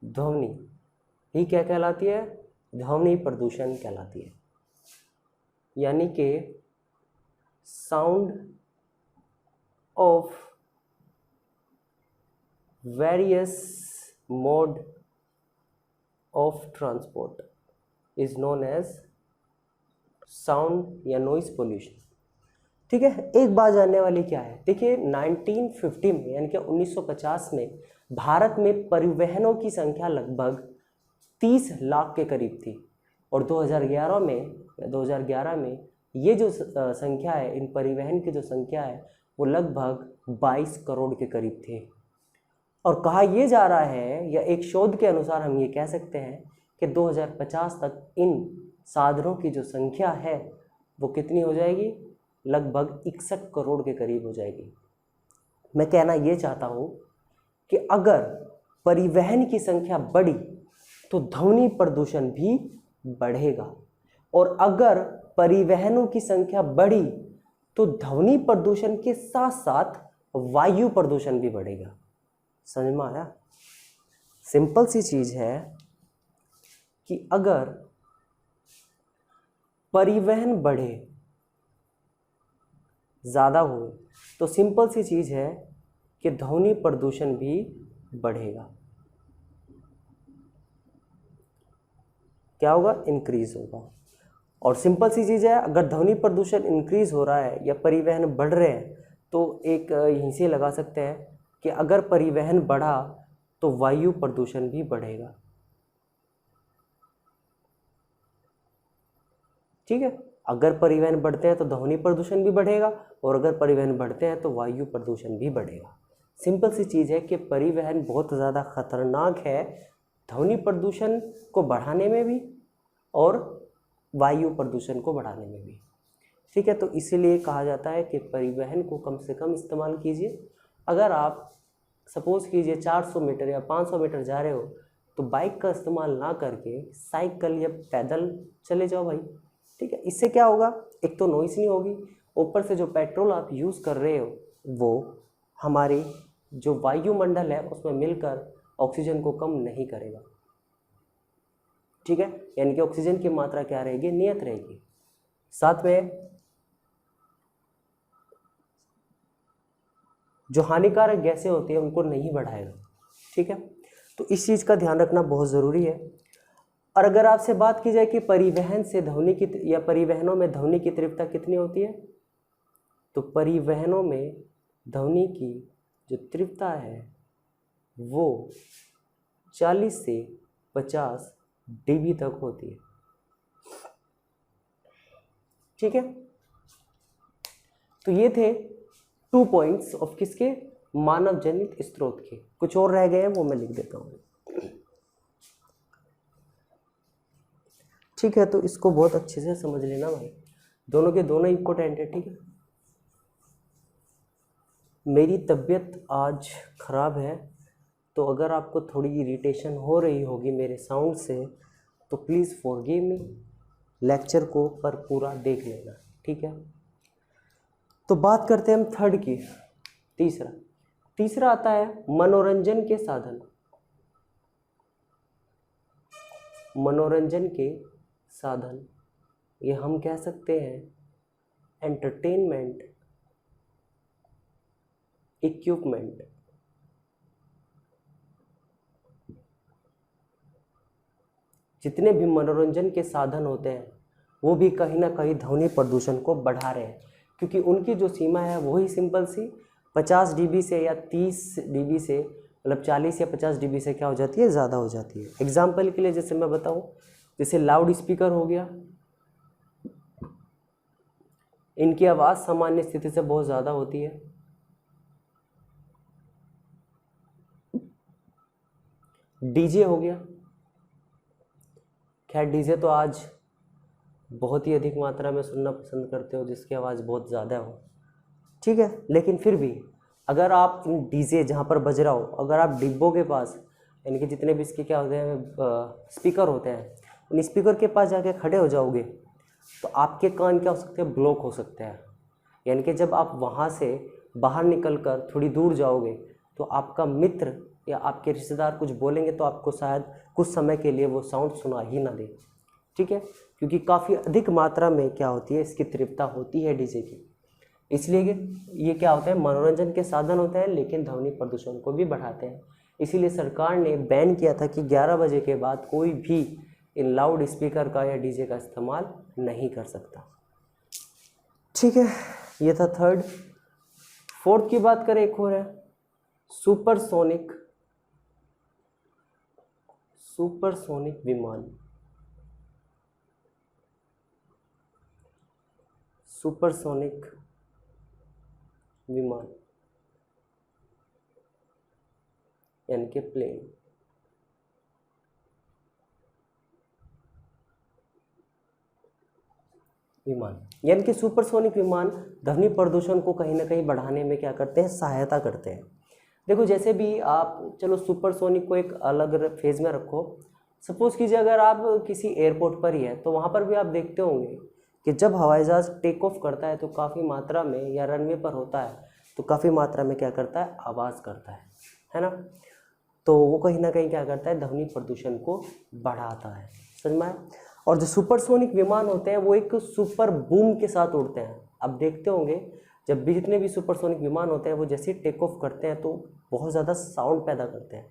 ध्वनि ही क्या कहलाती है? ध्वनि प्रदूषण कहलाती है। यानी कि sound of various mode of transport is known as sound या नॉइज पोल्यूशन। ठीक है, एक बात जानने वाली क्या है, देखिए 1950 में यानी कि 1950 में भारत में परिवहनों की संख्या लगभग 30 लाख के करीब थी और 2011 में ये जो संख्या है, इन परिवहन की जो संख्या है वो लगभग 22 करोड़ के करीब थी। और कहा यह जा रहा है, या एक शोध के अनुसार हम ये कह सकते हैं कि 2050 तक इन साधनों की जो संख्या है वो कितनी हो जाएगी? लगभग 61 करोड़ के करीब हो जाएगी। मैं कहना ये चाहता हूँ कि अगर परिवहन की संख्या बढ़ी तो ध्वनि प्रदूषण भी बढ़ेगा, और अगर परिवहनों की संख्या बढ़ी तो ध्वनि प्रदूषण के साथ साथ वायु प्रदूषण भी बढ़ेगा। समझ में आया? सिंपल सी चीज है कि अगर परिवहन बढ़े, ज़्यादा हो, तो सिंपल सी चीज़ है कि ध्वनि प्रदूषण भी बढ़ेगा। क्या होगा? इंक्रीज होगा। और सिंपल सी चीज़ है, अगर ध्वनि प्रदूषण इंक्रीज हो रहा है या परिवहन बढ़ रहे हैं तो एक यहीं से लगा सकते हैं कि अगर परिवहन बढ़ा तो वायु प्रदूषण भी बढ़ेगा। ठीक है, अगर परिवहन बढ़ते हैं तो ध्वनि प्रदूषण भी बढ़ेगा, और अगर परिवहन बढ़ते हैं तो वायु प्रदूषण भी बढ़ेगा। सिंपल सी चीज़ है कि परिवहन बहुत ज़्यादा खतरनाक है, ध्वनि प्रदूषण को बढ़ाने में भी और वायु प्रदूषण को बढ़ाने में भी। ठीक है, तो इसीलिए कहा जाता है कि परिवहन को कम से कम इस्तेमाल कीजिए। अगर आप सपोज़ कीजिए 400 मीटर या 500 मीटर जा रहे हो तो बाइक का इस्तेमाल ना करके साइकिल या पैदल चले जाओ भाई। ठीक है, इससे क्या होगा? एक तो नॉइस नहीं होगी, ऊपर से जो पेट्रोल आप यूज़ कर रहे हो वो हमारे जो वायुमंडल है उसमें मिलकर ऑक्सीजन को कम नहीं करेगा। ठीक है, यानी कि ऑक्सीजन की मात्रा क्या रहेगी? नियत रहेगी। साथ में जो हानिकारक गैसें होती है उनको नहीं बढ़ाएगा। ठीक है, तो इस चीज़ का ध्यान रखना बहुत ज़रूरी है। और अगर आपसे बात की जाए कि परिवहन से ध्वनि की या परिवहनों में ध्वनि की तीव्रता कितनी होती है, तो परिवहनों में ध्वनि की जो तीव्रता है वो 40 से 50 dB तक होती है। ठीक है, तो ये थे 2 पॉइंट्स ऑफ किसके? मानव जनित स्रोत के। कुछ और रह गए हैं वो मैं लिख देता हूँ। ठीक है, तो इसको बहुत अच्छे से समझ लेना भाई, दोनों के दोनों इम्पोर्टेंट है। ठीक है, मेरी तबीयत आज ख़राब है, तो अगर आपको थोड़ी इरिटेशन हो रही होगी मेरे साउंड से तो प्लीज़ फॉरगिव मी। लेक्चर को पर पूरा देख लेना। ठीक है, तो बात करते हैं हम थर्ड की। तीसरा आता है मनोरंजन के साधन। मनोरंजन के साधन, ये हम कह सकते हैं एंटरटेनमेंट इक्विपमेंट। जितने भी मनोरंजन के साधन होते हैं वो भी कहीं ना कहीं ध्वनि प्रदूषण को बढ़ा रहे हैं, क्योंकि उनकी जो सीमा है वही सिंपल सी 50 dB से या 30 dB से, मतलब 40 या 50 dB से क्या हो जाती है? ज़्यादा हो जाती है। एग्जाम्पल के लिए जैसे मैं बताऊं, जैसे लाउड स्पीकर हो गया, इनकी आवाज़ सामान्य स्थिति से बहुत ज़्यादा होती है। डीजे हो गया, खैर डीजे तो आज बहुत ही अधिक मात्रा में सुनना पसंद करते हो, जिसकी आवाज़ बहुत ज़्यादा हो। ठीक है, लेकिन फिर भी अगर आप इन डीजे जहाँ पर बज रहा हो, अगर आप डिब्बों के पास, यानी कि जितने भी इसके क्या होते हैं स्पीकर होते हैं, उन स्पीकर के पास जाके खड़े हो जाओगे तो आपके कान क्या हो सकते हैं? ब्लॉक हो सकते हैं। यानी कि जब आप वहाँ से बाहर निकल कर थोड़ी दूर जाओगे तो आपका मित्र या आपके रिश्तेदार कुछ बोलेंगे तो आपको शायद कुछ समय के लिए वो साउंड सुना ही ना दे, ठीक है, क्योंकि काफ़ी अधिक मात्रा में क्या होती है, इसकी तीव्रता होती है डीजे की। इसलिए ये क्या होता है, मनोरंजन के साधन होते हैं लेकिन ध्वनि प्रदूषण को भी बढ़ाते हैं। इसीलिए सरकार ने बैन किया था कि 11 बजे के बाद कोई भी इन लाउड स्पीकर का या डीजे का इस्तेमाल नहीं कर सकता, ठीक है। ये था थर्ड। फोर्थ की बात करें, एक और है सुपरसोनिक विमान। सुपरसोनिक विमान यानी कि प्लेन। विमान यानी कि सुपरसोनिक विमान ध्वनि प्रदूषण को कहीं ना कहीं बढ़ाने में क्या करते हैं, सहायता करते हैं। देखो जैसे भी आप, चलो सुपरसोनिक को एक अलग फेज में रखो। सपोज कीजिए अगर आप किसी एयरपोर्ट पर ही है तो वहाँ पर भी आप देखते होंगे कि जब हवाई जहाज़ टेक ऑफ करता है तो काफ़ी मात्रा में, या रनवे पर होता है तो काफ़ी मात्रा में क्या करता है, आवाज़ करता है ना। तो वो कहीं ना कहीं क्या करता है, ध्वनि प्रदूषण को बढ़ाता है, समझ में आया। और जो सुपरसोनिक विमान होते हैं वो एक सुपर बूम के साथ उड़ते हैं। अब देखते होंगे जब भी जितने भी सुपरसोनिक विमान होते हैं वो जैसे टेक ऑफ करते हैं तो बहुत ज़्यादा साउंड पैदा करते हैं,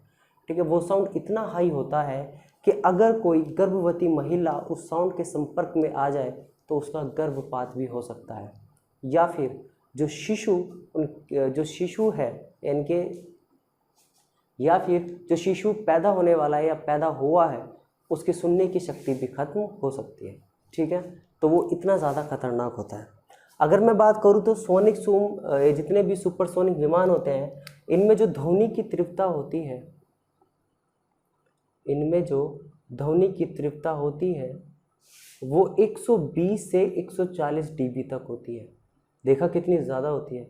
ठीक है। वो साउंड इतना हाई होता है कि अगर कोई गर्भवती महिला उस साउंड के संपर्क में आ जाए तो उसका गर्भपात भी हो सकता है, या फिर जो शिशु है यानी कि, या फिर जो शिशु पैदा होने वाला है या पैदा हुआ है उसकी सुनने की शक्ति भी खत्म हो सकती है, ठीक है। तो वो इतना ज़्यादा खतरनाक होता है। अगर मैं बात करूँ तो जितने भी सुपरसोनिक विमान होते हैं इनमें जो ध्वनि की तीव्रता होती है, वो 120 से 140 dB तक होती है। देखा कितनी ज़्यादा होती है,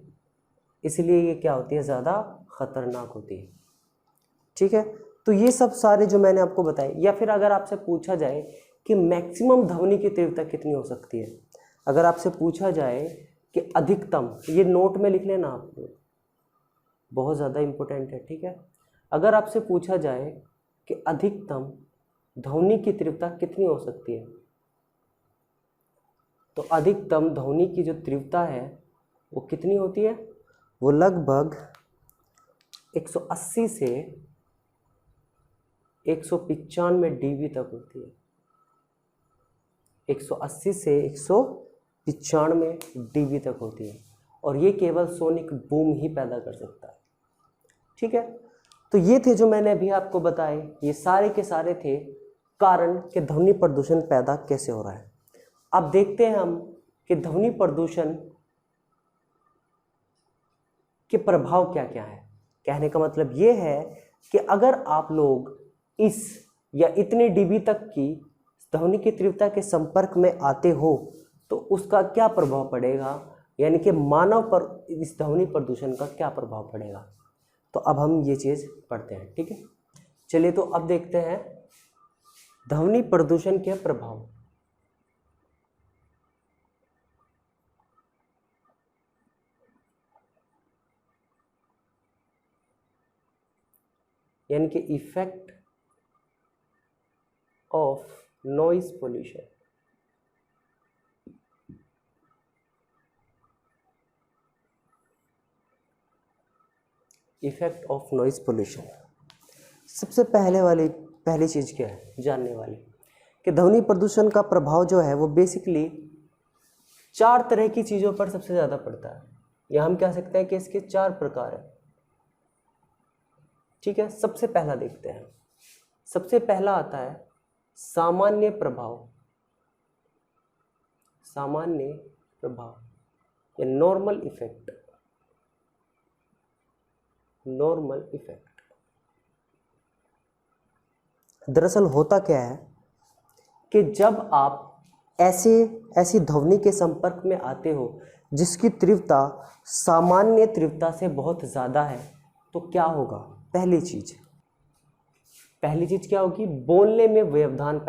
इसलिए ये क्या होती है, ज़्यादा खतरनाक होती है, ठीक है। तो ये सब सारे जो मैंने आपको बताए, या फिर अगर आपसे पूछा जाए कि मैक्सिमम ध्वनि की तीव्रता कितनी हो सकती है, अगर आपसे पूछा जाए कि अधिकतम, ये नोट में लिख लेना आप, बहुत ज़्यादा इम्पोर्टेंट है, ठीक है। अगर आपसे पूछा जाए कि अधिकतम ध्वनि की तीव्रता कितनी हो सकती है, तो अधिकतम ध्वनि की जो तीव्रता है वो कितनी होती है, वो लगभग 180 से 195 dB तक होती है। 180 से 195 dB तक होती है, और ये केवल सोनिक बूम ही पैदा कर सकता है, ठीक है। तो ये थे जो मैंने अभी आपको बताए, ये सारे के सारे थे कारण कि ध्वनि प्रदूषण पैदा कैसे हो रहा है। अब देखते हैं हम कि ध्वनि प्रदूषण के प्रभाव क्या क्या है। कहने का मतलब ये है कि अगर आप लोग इस या इतने dB तक की ध्वनि की तीव्रता के संपर्क में आते हो तो उसका क्या प्रभाव पड़ेगा, यानी कि मानव पर इस ध्वनि प्रदूषण का क्या प्रभाव पड़ेगा। तो अब हम ये चीज़ पढ़ते हैं, ठीक है। चलिए तो अब देखते हैं ध्वनि प्रदूषण के प्रभाव। यानी कि effect of noise pollution. Effect of noise pollution, सबसे पहली चीज़ क्या है जानने वाली, कि ध्वनि प्रदूषण का प्रभाव जो है वो बेसिकली 4 तरह की चीज़ों पर सबसे ज़्यादा पड़ता है, या हम कह सकते हैं कि इसके 4 प्रकार हैं, ठीक है। सबसे पहला देखते हैं, सबसे पहला आता है सामान्य प्रभाव या नॉर्मल इफेक्ट। दरअसल होता क्या है कि जब आप ऐसी ध्वनि के संपर्क में आते हो जिसकी तीव्रता सामान्य तीव्रता से बहुत ज़्यादा है तो क्या होगा, पहली चीज़ क्या होगी, बोलने में व्यवधान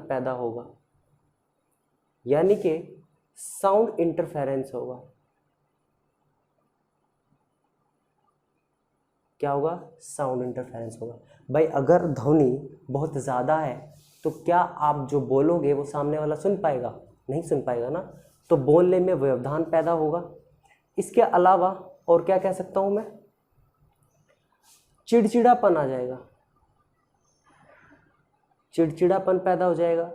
पैदा होगा, यानी कि साउंड इंटरफेरेंस होगा। क्या होगा, साउंड इंटरफेरेंस होगा। भाई अगर ध्वनि बहुत ज़्यादा है तो क्या आप जो बोलोगे वो सामने वाला सुन पाएगा, नहीं सुन पाएगा ना, तो बोलने में व्यवधान पैदा होगा। इसके अलावा और क्या कह सकता हूँ मैं, चिड़चिड़ापन आ जाएगा, चिड़चिड़ापन पैदा हो जाएगा,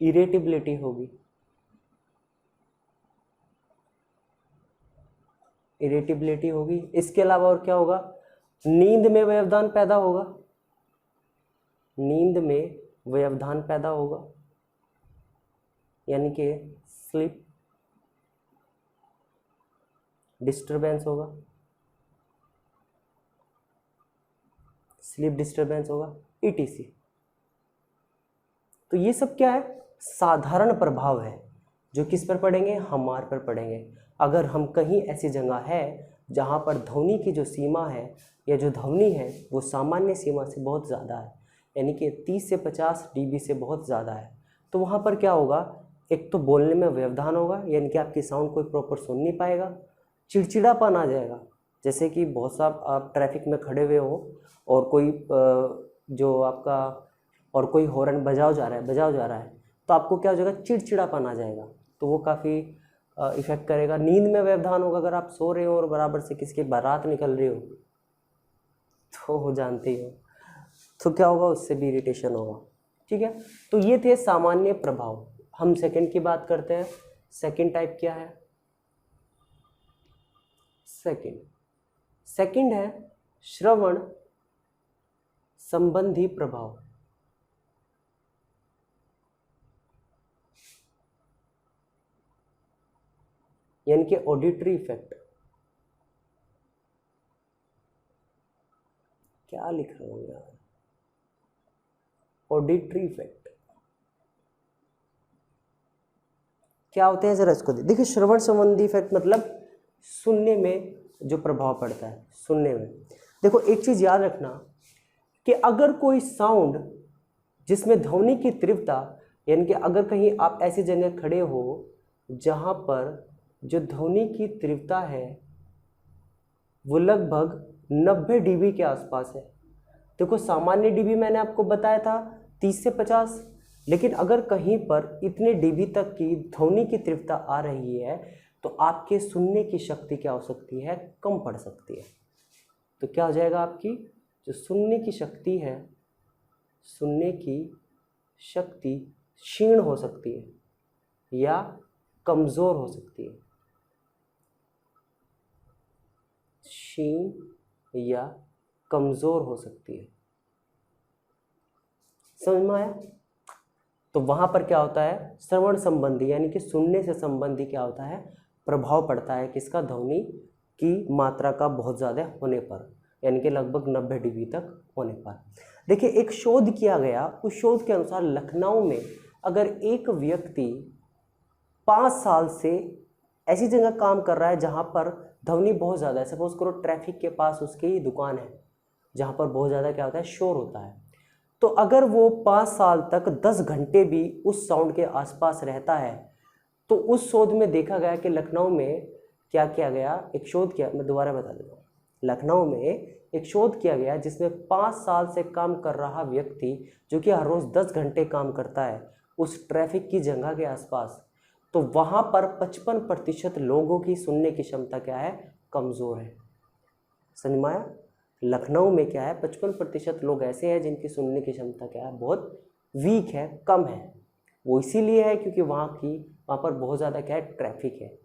इरिटेबिलिटी होगी, इरिटेबिलिटी होगी। इसके अलावा और क्या होगा, नींद में व्यवधान पैदा होगा, नींद में व्यवधान पैदा होगा, यानी कि स्लीप डिस्टरबेंस होगा, स्लीप डिस्टरबेंस होगा, ETC। तो ये सब क्या है, साधारण प्रभाव है जो किस पर पड़ेंगे, हमारे पर पड़ेंगे। अगर हम कहीं ऐसी जगह है जहाँ पर ध्वनि की जो सीमा है या जो ध्वनि है वो सामान्य सीमा से बहुत ज़्यादा है, यानी कि 30 से 50 dB से बहुत ज़्यादा है, तो वहाँ पर क्या होगा, एक तो बोलने में व्यवधान होगा, यानी कि आपकी साउंड कोई प्रॉपर सुन नहीं पाएगा, चिड़चिड़ापन आ जाएगा। जैसे कि बहुत सा आप ट्रैफिक में खड़े हुए हो और कोई जो आपका और कोई हॉर्न बजाओ जा रहा है तो आपको क्या हो जाएगा, चिड़चिड़ापन आ जाएगा, तो वो काफ़ी इफ़ेक्ट करेगा। नींद में व्यवधान होगा, अगर आप सो रहे हो और बराबर से किसकी बारात निकल रही हो तो हो जानते ही हो, तो क्या होगा, उससे भी इरिटेशन होगा। ठीक है, तो ये थे सामान्य प्रभाव। हम सेकंड की बात करते हैं। सेकंड टाइप क्या है, सेकंड है श्रवण संबंधी प्रभाव। यानी कि ऑडिटरी इफेक्ट। क्या लिख रहा हूं यार, ऑडिटरी इफेक्ट क्या होते हैं, जरा इसको देखिए। श्रवण संबंधी इफेक्ट मतलब सुनने में जो प्रभाव पड़ता है, सुनने में। देखो एक चीज याद रखना कि अगर कोई साउंड जिसमें ध्वनि की तीव्रता, यानी कि अगर कहीं आप ऐसी जगह खड़े हो जहां पर जो ध्वनि की तीव्रता है वो लगभग 90 dB के आसपास है। देखो सामान्य dB मैंने आपको बताया था 30 से 50, लेकिन अगर कहीं पर इतने dB तक की ध्वनि की तीव्रता आ रही है तो आपके सुनने की शक्ति क्या हो सकती है, कम पड़ सकती है। तो क्या हो जाएगा, आपकी जो सुनने की शक्ति है, सुनने की शक्ति क्षीण हो सकती है या कमज़ोर हो सकती है, क्षीण या कमज़ोर हो सकती है। समझ में आया? तो वहाँ पर क्या होता है, श्रवण संबंधी यानी कि सुनने से संबंधी क्या होता है, प्रभाव पड़ता है किसका, ध्वनि की मात्रा का बहुत ज़्यादा होने पर, यानी कि लगभग 90 dB तक होने पर। देखिए एक शोध किया गया, उस शोध के अनुसार लखनऊ में अगर एक व्यक्ति 5 साल से ऐसी जगह काम कर रहा है जहाँ पर ध्वनि बहुत ज़्यादा है, सपोज करो ट्रैफिक के पास उसकी दुकान है जहाँ पर बहुत ज़्यादा क्या होता है, शोर होता है, तो अगर वो 5 साल तक 10 घंटे भी उस साउंड के आसपास रहता है, तो उस शोध में देखा गया कि लखनऊ में क्या किया गया, एक शोध किया, मैं दोबारा बता देता हूँ। लखनऊ में एक शोध किया गया जिसमें 5 साल से काम कर रहा व्यक्ति जो कि हर रोज़ 10 घंटे काम करता है उस ट्रैफिक की जगह के आसपास, तो वहाँ पर 55% लोगों की सुनने की क्षमता क्या है, कमज़ोर है। समझ में आया? लखनऊ में क्या है, 55% लोग ऐसे हैं जिनकी सुनने की क्षमता क्या है, बहुत वीक है, कम है। वो इसीलिए है क्योंकि वहाँ पर बहुत ज़्यादा क्या है, ट्रैफिक है।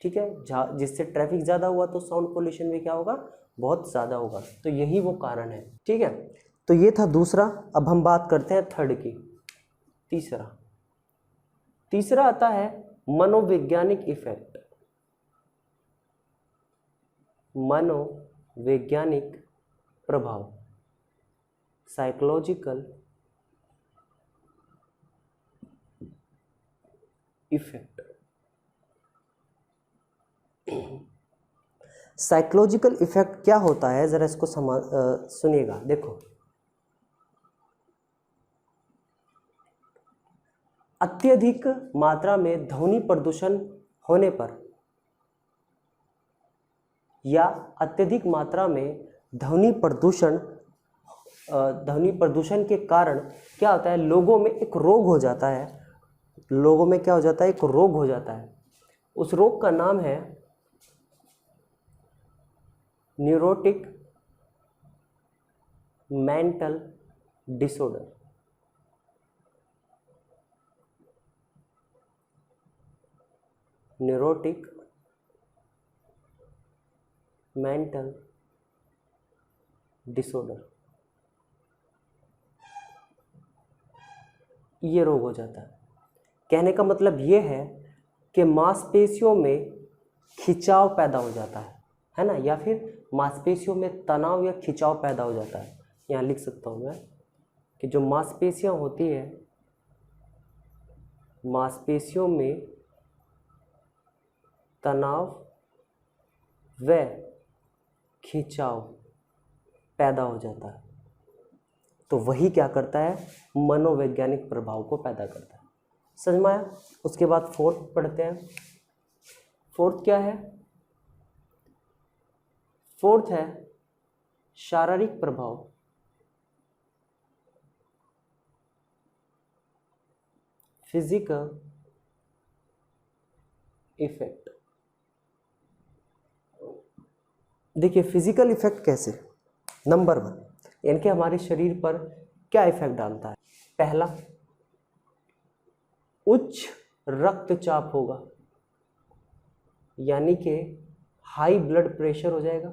ठीक है, जिससे ट्रैफिक ज़्यादा हुआ तो साउंड पोल्यूशन भी क्या होगा, बहुत ज़्यादा होगा। तो यही वो कारण है। ठीक है, तो ये था दूसरा। अब हम बात करते हैं थर्ड की। तीसरा आता है मनोवैज्ञानिक इफेक्ट। मनोवैज्ञानिक प्रभाव, साइकोलॉजिकल इफेक्ट। साइकोलॉजिकल इफेक्ट क्या होता है, जरा इसको सुनिएगा। देखो अत्यधिक मात्रा में ध्वनि प्रदूषण होने पर या अत्यधिक मात्रा में ध्वनि प्रदूषण के कारण क्या होता है, लोगों में एक रोग हो जाता है, लोगों में क्या हो जाता है, एक रोग हो जाता है। उस रोग का नाम है neurotic mental disorder. Neurotic mental disorder, ये रोग हो जाता है। कहने का मतलब ये है कि मांसपेशियों में खिंचाव पैदा हो जाता है ना, या फिर मांसपेशियों में तनाव या खिंचाव पैदा हो जाता है। यहाँ लिख सकता हूँ मैं कि जो मांसपेशियाँ होती है, मांसपेशियों में तनाव व खिंचाव पैदा हो जाता है। तो वही क्या करता है, मनोवैज्ञानिक प्रभाव को पैदा करता है। समझ में आया? उसके बाद फोर्थ पढ़ते हैं। फोर्थ क्या है? फोर्थ है शारीरिक प्रभाव, फिजिकल इफेक्ट। देखिए फिजिकल इफेक्ट कैसे, नंबर 1 यानी कि हमारे शरीर पर क्या इफेक्ट डालता है। पहला, उच्च रक्तचाप होगा, यानी कि हाई ब्लड प्रेशर हो जाएगा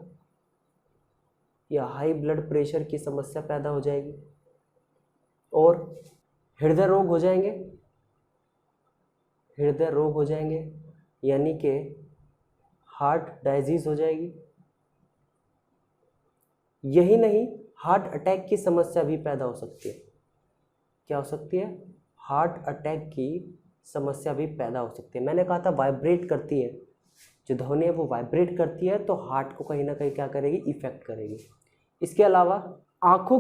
या हाई ब्लड प्रेशर की समस्या पैदा हो जाएगी। और हृदय रोग हो जाएंगे, हृदय रोग हो जाएंगे, यानी कि हार्ट डायजीज हो जाएगी। यही नहीं, हार्ट अटैक की समस्या भी पैदा हो सकती है। क्या हो सकती है? हार्ट अटैक की समस्या भी पैदा हो सकती है। मैंने कहा था वाइब्रेट करती है, जो ध्वनि है वो वाइब्रेट करती है, तो हार्ट को कहीं ना कहीं क्या करेगी, इफेक्ट करेगी। इसके अलावा आंखों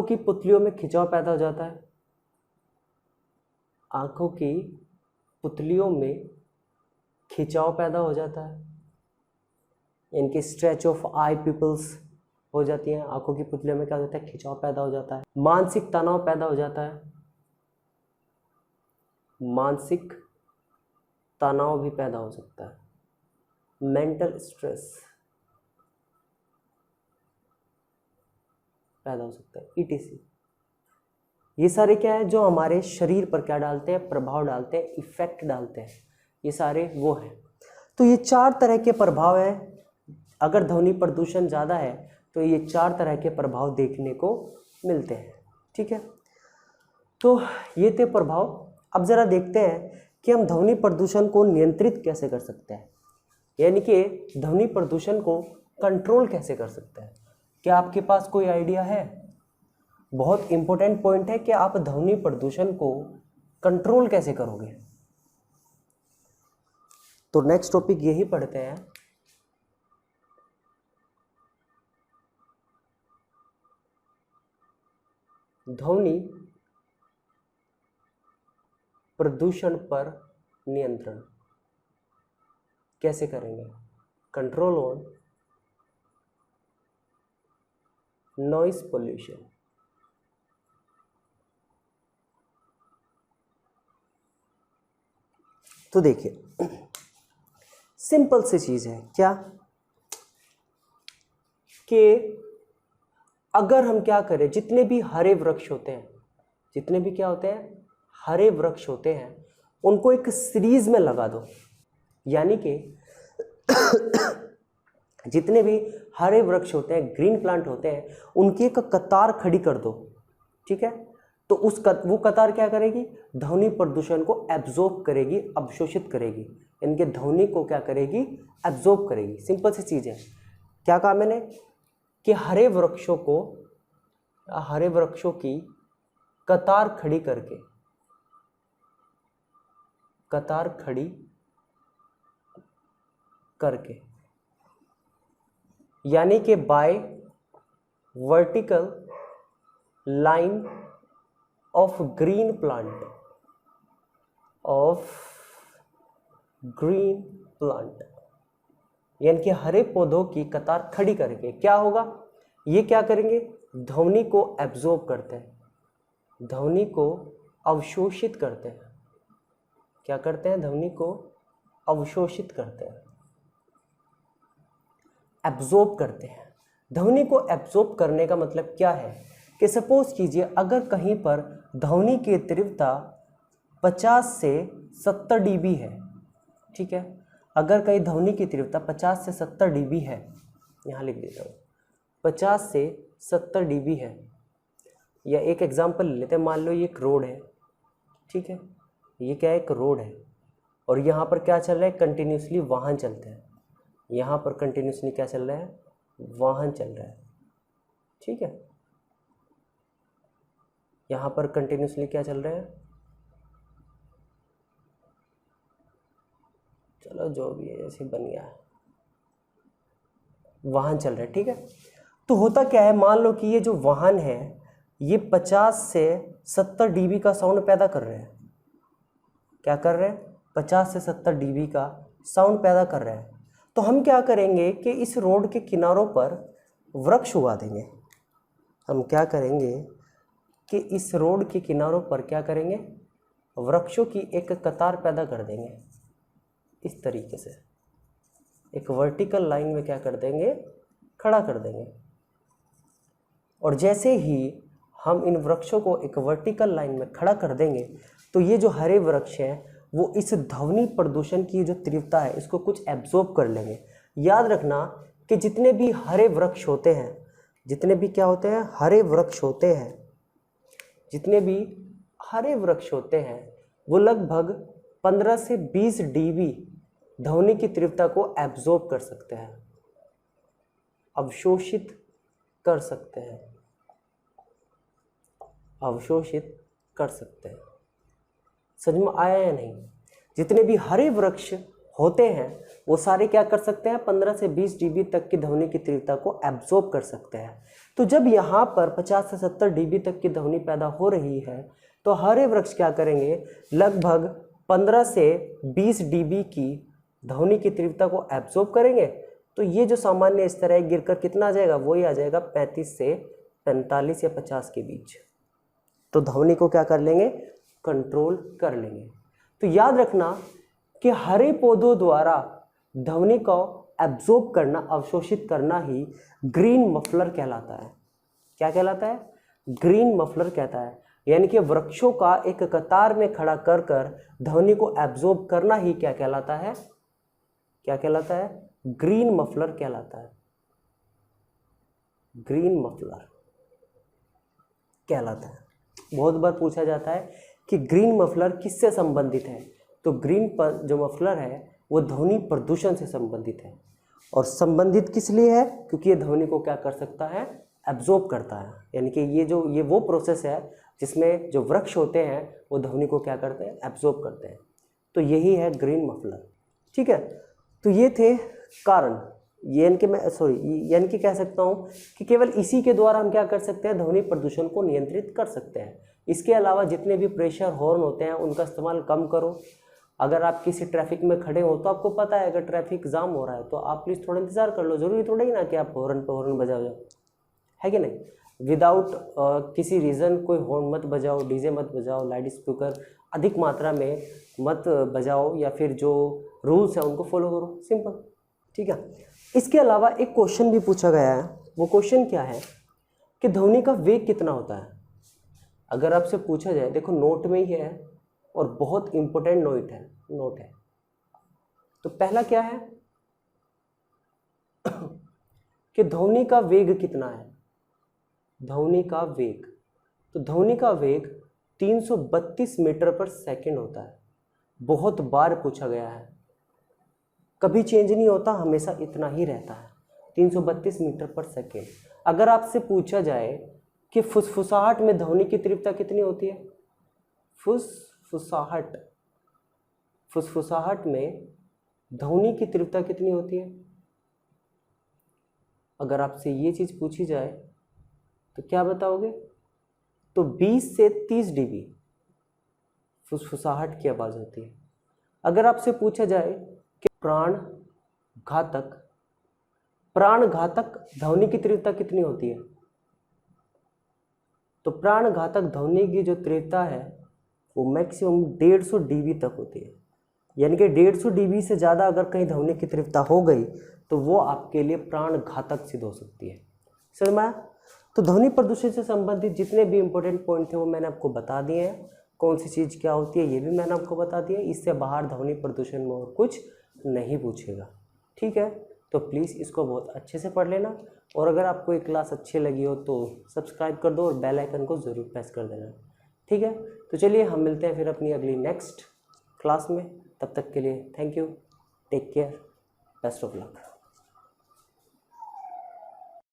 की पुतलियों में खिंचाव पैदा हो जाता है। आंखों की पुतलियों में खिंचाव पैदा हो जाता है, इनकी स्ट्रेच ऑफ आई पिपल्स हो जाती हैं। आंखों की पुतलियों में क्या हो जाता है, खिंचाव पैदा हो जाता है। मानसिक तनाव पैदा हो जाता है, मानसिक तनाव भी पैदा हो सकता है, मेंटल स्ट्रेस पैदा हो सकता है, ईटीसी। ये सारे क्या है जो हमारे शरीर पर क्या डालते हैं, प्रभाव डालते हैं, इफेक्ट डालते हैं। ये सारे वो हैं। तो ये 4 तरह के प्रभाव हैं। अगर ध्वनि प्रदूषण ज़्यादा है तो ये 4 तरह के प्रभाव देखने को मिलते हैं। ठीक है, तो ये थे प्रभाव। अब ज़रा देखते हैं कि हम ध्वनि प्रदूषण को नियंत्रित कैसे कर सकते हैं, यानी कि ध्वनि प्रदूषण को कंट्रोल कैसे कर सकते हैं। क्या आपके पास कोई आइडिया है? बहुत इंपॉर्टेंट पॉइंट है कि आप ध्वनि प्रदूषण को कंट्रोल कैसे करोगे। तो नेक्स्ट टॉपिक यही पढ़ते हैं। ध्वनि प्रदूषण पर नियंत्रण कैसे करेंगे, कंट्रोल ऑन नॉइस पोल्यूशन। तो देखिए सिंपल सी चीज है, क्या कि अगर हम क्या करें, जितने भी हरे वृक्ष होते हैं, जितने भी क्या होते हैं, हरे वृक्ष होते हैं, उनको एक सीरीज में लगा दो। यानी कि जितने भी हरे वृक्ष होते हैं, ग्रीन प्लांट होते हैं, उनकी एक कतार खड़ी कर दो। ठीक है, तो वो कतार क्या करेगी, ध्वनि प्रदूषण को एब्जॉर्ब करेगी, अवशोषित करेगी। इनके ध्वनि को क्या करेगी, एब्जॉर्ब करेगी। सिंपल सी चीज है। क्या कहा मैंने कि हरे वृक्षों की कतार खड़ी करके यानी कि bye vertical line of green plant यानी कि हरे पौधों की कतार खड़ी करके क्या होगा, ये क्या करेंगे, ध्वनि को एब्जॉर्ब करते हैं, ध्वनि को अवशोषित करते हैं। क्या करते हैं, ध्वनि को अवशोषित करते हैं, एब्जॉर्ब करते हैं। ध्वनि को एब्जॉर्ब करने का मतलब क्या है कि सपोज कीजिए अगर कहीं पर ध्वनि की तीव्रता 50 से 70 dB है, ठीक है, अगर कहीं ध्वनि की तीव्रता 50 से 70 dB है, यहाँ लिख देता हूँ 50 से 70 dB है, या एक एग्जांपल ले लेते हैं, मान लो ये एक रोड है, ठीक है, ये क्या है, एक रोड है, और यहाँ पर क्या चल रहा है, कंटिन्यूसली वाहन चलते हैं, यहाँ पर कंटिन्यूसली क्या चल रहा है, वाहन चल रहा है, ठीक है, यहाँ पर कंटिन्यूसली क्या चल रहा है, चलो जो भी है जैसे बन गया है, वाहन चल रहा है, ठीक है। तो होता क्या है, मान लो कि ये जो वाहन है ये 50 से 70 dB का साउंड पैदा कर रहे हैं। क्या कर रहे हैं, 50 से 70 dB का साउंड पैदा कर रहे हैं। तो हम क्या करेंगे कि इस रोड के किनारों पर वृक्ष उगा देंगे। हम क्या करेंगे कि इस रोड के किनारों पर क्या करेंगे, वृक्षों की एक कतार पैदा कर देंगे, इस तरीके से एक वर्टिकल लाइन में क्या कर देंगे, खड़ा कर देंगे। और जैसे ही हम इन वृक्षों को एक वर्टिकल लाइन में खड़ा कर देंगे तो ये जो हरे वृक्ष हैं वो इस ध्वनि प्रदूषण की जो तीव्रता है इसको कुछ एब्जॉर्ब कर लेंगे। याद रखना कि जितने भी हरे वृक्ष होते हैं, जितने भी क्या होते हैं, हरे वृक्ष होते हैं, जितने भी हरे वृक्ष होते हैं वो लगभग 15 से 20 dB ध्वनि की तीव्रता को एब्जॉर्ब कर सकते हैं, अवशोषित कर सकते हैं, अवशोषित कर सकते हैं। समझ में आया या नहीं? जितने भी हरे वृक्ष होते हैं वो सारे क्या कर सकते हैं, 15 से 20 dB तक की ध्वनि की तीव्रता को एब्जॉर्ब कर सकते हैं। तो जब यहाँ पर 50 से 70 dB तक की ध्वनि पैदा हो रही है तो हरे वृक्ष क्या करेंगे, लगभग 15 से 20 dB की ध्वनि की तीव्रता को एब्जॉर्ब करेंगे। तो ये जो सामान्य स्तर है गिरकर कितना आ जाएगा, वही आ जाएगा 35 से 45 या 50 के बीच। तो ध्वनि को क्या कर लेंगे, कंट्रोल कर लेंगे। तो याद रखना कि हरे पौधों द्वारा ध्वनि को एब्जॉर्ब करना, अवशोषित करना ही ग्रीन मफलर कहलाता है। क्या कहलाता है, ग्रीन मफलर कहता है। यानी कि वृक्षों का एक कतार में खड़ा कर कर ध्वनि को एब्जॉर्ब करना ही क्या कहलाता है, क्या कहलाता है, ग्रीन मफलर कहलाता है, ग्रीन मफलर कहलाता है। बहुत बार पूछा जाता है कि ग्रीन मफलर किससे संबंधित है, तो ग्रीन जो मफलर है वो ध्वनि प्रदूषण से संबंधित है। और संबंधित किस लिए है, क्योंकि ये ध्वनि को क्या कर सकता है, एब्जॉर्ब करता है। यानी कि ये वो प्रोसेस है जिसमें जो वृक्ष होते हैं वो ध्वनि को क्या करते हैं, एब्जॉर्ब करते हैं। तो यही है ग्रीन मफलर, ठीक है। तो ये थे कारण, यानी कि कह सकता हूँ कि केवल इसी के द्वारा हम क्या कर सकते हैं, ध्वनि प्रदूषण को नियंत्रित कर सकते हैं। इसके अलावा जितने भी प्रेशर हॉर्न होते हैं उनका इस्तेमाल कम करो। अगर आप किसी ट्रैफिक में खड़े हो तो आपको पता है अगर ट्रैफिक जाम हो रहा है तो आप प्लीज़ थोड़ा इंतज़ार कर लो, ज़रूरी थोड़ा ही ना कि आप हॉर्न पे हॉर्न बजाओ, है कि नहीं। विदाउट किसी रीज़न कोई हॉर्न मत बजाओ, डीजे मत बजाओ, लाउड स्पीकर अधिक मात्रा में मत बजाओ, या फिर जो रूल्स हैं उनको फॉलो करो, सिंपल, ठीक है। इसके अलावा एक क्वेश्चन भी पूछा गया है। वो क्वेश्चन क्या है कि ध्वनि का वेग कितना होता है। अगर आपसे पूछा जाए, देखो नोट में ही है और बहुत इंपॉर्टेंट नोट है। तो पहला क्या है कि ध्वनि का वेग कितना है, ध्वनि का वेग। तो ध्वनि का वेग 332 मीटर पर सेकंड होता है। बहुत बार पूछा गया है, कभी चेंज नहीं होता, हमेशा इतना ही रहता है, 332 मीटर पर सेकेंड। अगर आपसे पूछा जाए कि फुसफुसाहट में ध्वनि की तीव्रता कितनी होती है, फुसफुसाहट में ध्वनि की तीव्रता कितनी होती है, अगर आपसे ये चीज़ पूछी जाए तो क्या बताओगे, तो 20 से 30 dB फुसफुसाहट की आवाज़ होती है। अगर आपसे पूछा जाए कि प्राण घातक प्राणघातक ध्वनि की तीव्रता कितनी होती है? तो प्राणघातक ध्वनि की जो तीव्रता है वो मैक्सिमम 150 डीबी तक होती है। यानी कि 150 डीबी से ज़्यादा अगर कहीं ध्वनि की तीव्रता हो गई तो वो आपके लिए प्राणघातक सिद्ध हो सकती है। समझ में आया? तो ध्वनि प्रदूषण से संबंधित जितने भी इंपॉर्टेंट पॉइंट थे वो मैंने आपको बता दिए हैं। कौन सी चीज़ क्या होती है ये भी मैंने आपको बता दिया। इससे बाहर ध्वनि प्रदूषण में और कुछ नहीं पूछेगा। ठीक है, तो प्लीज़ इसको बहुत अच्छे से पढ़ लेना। और अगर आपको ये क्लास अच्छी लगी हो तो सब्सक्राइब कर दो और बेल आइकन को ज़रूर प्रेस कर देना। ठीक है, तो चलिए हम मिलते हैं फिर अपनी अगली नेक्स्ट क्लास में। तब तक के लिए thank you, take care, best of luck.